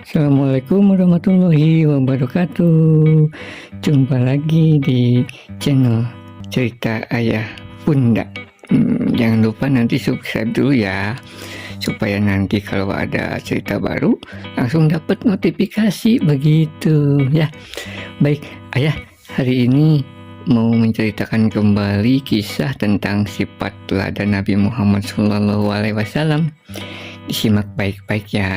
Assalamualaikum warahmatullahi wabarakatuh. Jumpa lagi di channel Cerita Ayah Bunda. Jangan lupa nanti subscribe dulu ya, supaya nanti kalau ada cerita baru langsung dapat notifikasi begitu ya. Baik, Ayah hari ini mau menceritakan kembali kisah tentang sifat teladan Nabi Muhammad SAW. Disimak baik-baik ya.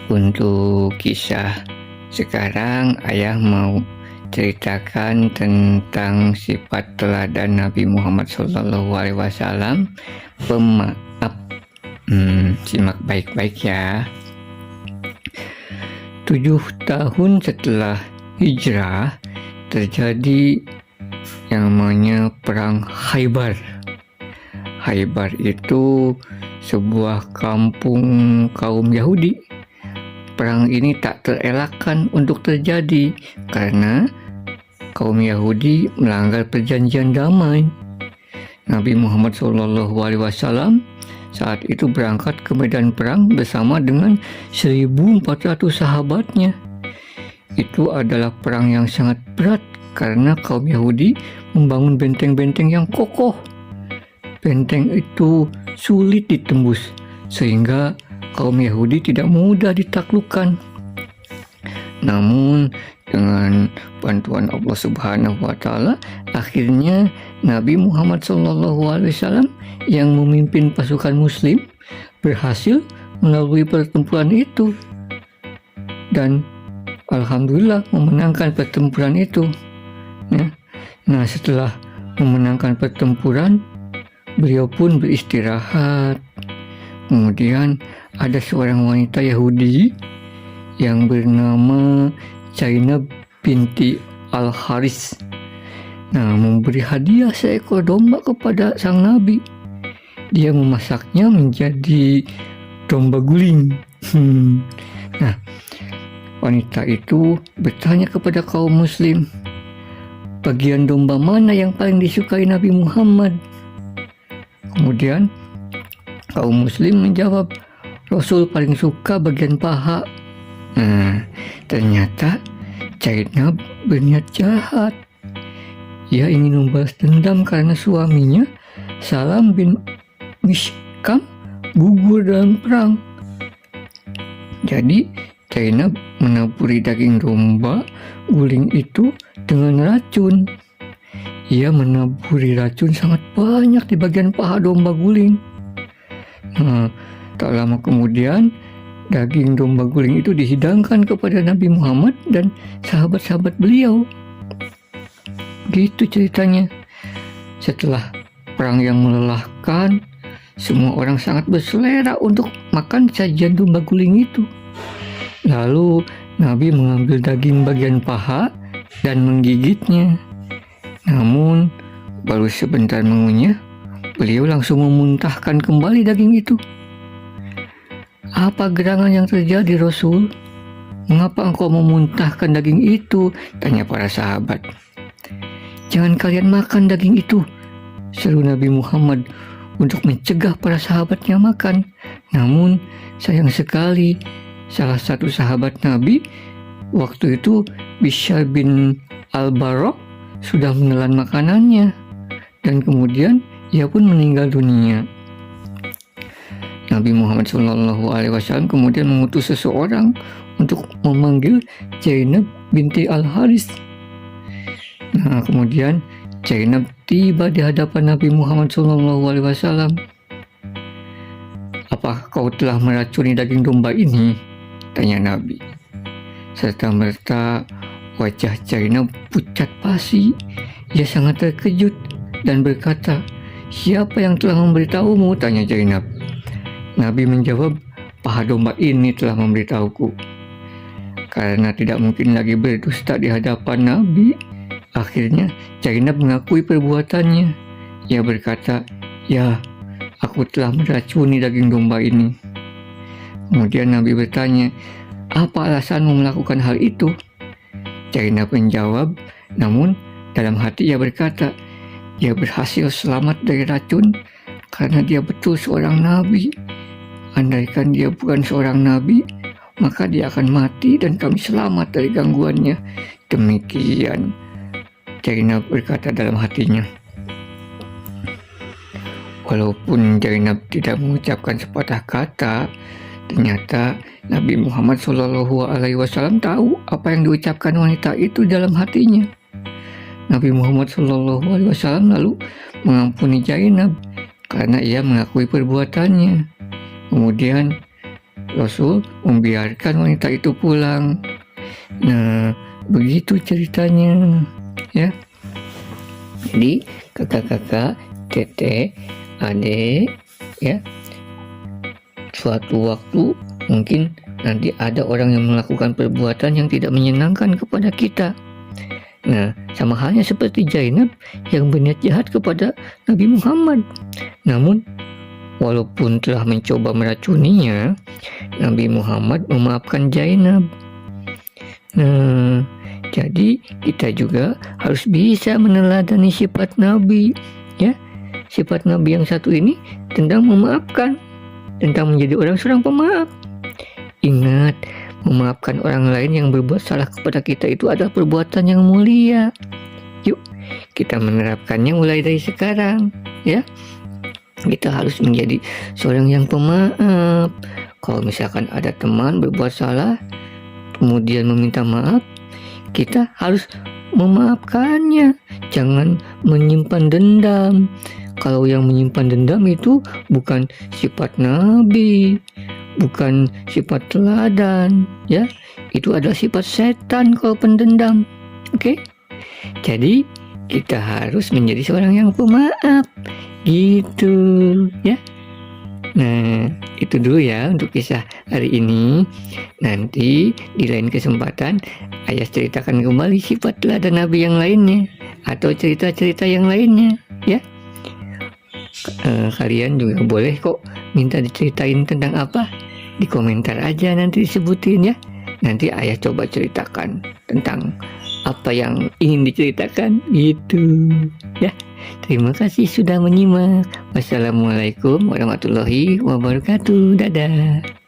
Untuk kisah sekarang, Ayah mau ceritakan tentang sifat teladan Nabi Muhammad SAW, pemaaf. Simak baik-baik ya. 7 tahun setelah hijrah terjadi yang namanya perang Khaybar. Khaybar itu sebuah kampung kaum Yahudi. Perang ini tak terelakkan untuk terjadi karena kaum Yahudi melanggar perjanjian damai. Nabi Muhammad SAW saat itu berangkat ke medan perang bersama dengan 1.400 sahabatnya. Itu adalah perang yang sangat berat karena kaum Yahudi membangun benteng-benteng yang kokoh. Benteng itu sulit ditembus sehingga kaum Yahudi tidak mudah ditaklukkan. Namun dengan bantuan Allah Subhanahu wa Ta'ala, akhirnya Nabi Muhammad SAW yang memimpin pasukan Muslim berhasil melalui pertempuran itu dan alhamdulillah memenangkan pertempuran itu. Nah, setelah memenangkan pertempuran, beliau pun beristirahat. Kemudian ada seorang wanita Yahudi yang bernama Zainab binti Al-Haris. Nah, memberi hadiah seekor domba kepada sang Nabi. Dia memasaknya menjadi domba guling. Nah, wanita itu bertanya kepada kaum Muslim, bagian domba mana yang paling disukai Nabi Muhammad? Kemudian kaum Muslim menjawab, Rasul paling suka bagian paha. Nah, ternyata Zainab berniat jahat. Ia ingin membalas dendam karena suaminya, Salam bin Mishkam, gugur dalam perang. Jadi Zainab menaburi daging domba guling itu dengan racun. Ia menaburi racun sangat banyak di bagian paha domba guling. Nah, tak lama kemudian daging domba guling itu dihidangkan kepada Nabi Muhammad dan sahabat-sahabat beliau. Gitu ceritanya. Setelah perang yang melelahkan, semua orang sangat berselera untuk makan sajian domba guling itu. Lalu Nabi mengambil daging bagian paha dan menggigitnya. Namun baru sebentar mengunyah, beliau langsung memuntahkan kembali daging itu. Apa gerangan yang terjadi, Rasul? Mengapa engkau memuntahkan daging itu? Tanya para sahabat. Jangan kalian makan daging itu, seru Nabi Muhammad untuk mencegah para sahabatnya makan. Namun sayang sekali, salah satu sahabat Nabi waktu itu, Bishr bin Al-Bara, sudah menelan makanannya dan kemudian ia pun meninggal dunia. Nabi Muhammad SAW kemudian mengutus seseorang untuk memanggil Zainab binti Al-Haris. Nah, kemudian Zainab tiba di hadapan Nabi Muhammad SAW. Apa kau telah meracuni daging domba ini? Tanya Nabi. Serta merta wajah Zainab pucat pasi. Ia sangat terkejut dan berkata, siapa yang telah memberitahumu? Tanya Zainab. Nabi menjawab, paha domba ini telah memberitahuku. Karena tidak mungkin lagi berdusta di hadapan Nabi, akhirnya Zainab mengakui perbuatannya. Ia berkata, ya, aku telah meracuni daging domba ini. Kemudian Nabi bertanya, apa alasanmu melakukan hal itu? Zainab menjawab, namun dalam hati ia berkata, dia berhasil selamat dari racun karena dia betul seorang nabi. Andaikan dia bukan seorang nabi, maka dia akan mati dan kami selamat dari gangguannya. Demikian Zainab berkata dalam hatinya. Walaupun Zainab tidak mengucapkan sepatah kata, ternyata Nabi Muhammad SAW tahu apa yang diucapkan wanita itu dalam hatinya. Nabi Muhammad SAW lalu mengampuni Zainab karena ia mengakui perbuatannya. Kemudian Rasul membiarkan wanita itu pulang. Nah, begitu ceritanya, ya. Jadi kakak-kakak, teteh, adik, ya, suatu waktu mungkin nanti ada orang yang melakukan perbuatan yang tidak menyenangkan kepada kita. Nah, sama halnya seperti Zainab yang berniat jahat kepada Nabi Muhammad. Namun, walaupun telah mencoba meracuninya, Nabi Muhammad memaafkan Zainab. Nah, jadi kita juga harus bisa meneladani sifat Nabi, ya. Sifat Nabi yang satu ini tentang memaafkan, tentang menjadi seorang pemaaf. Ingat, memaafkan orang lain yang berbuat salah kepada kita itu adalah perbuatan yang mulia. Yuk, kita menerapkannya mulai dari sekarang, ya. Kita harus menjadi seorang yang pemaaf. Kalau misalkan ada teman berbuat salah, kemudian meminta maaf, kita harus memaafkannya. Jangan menyimpan dendam. Kalau yang menyimpan dendam itu bukan sifat Nabi, bukan sifat teladan, ya. Itu adalah sifat setan kalau pendendam. Oke? Jadi kita harus menjadi seorang yang pemaaf. Gitu, ya. Nah, itu dulu ya untuk kisah hari ini. Nanti di lain kesempatan Ayah ceritakan kembali sifat teladan Nabi yang lainnya atau cerita-cerita yang lainnya, ya. Kalian juga boleh kok minta diceritain tentang apa, di komentar aja nanti disebutin, ya. Nanti Ayah coba ceritakan tentang apa yang ingin diceritakan gitu, ya. Terima kasih sudah menyimak. Wassalamualaikum warahmatullahi wabarakatuh. Dadah.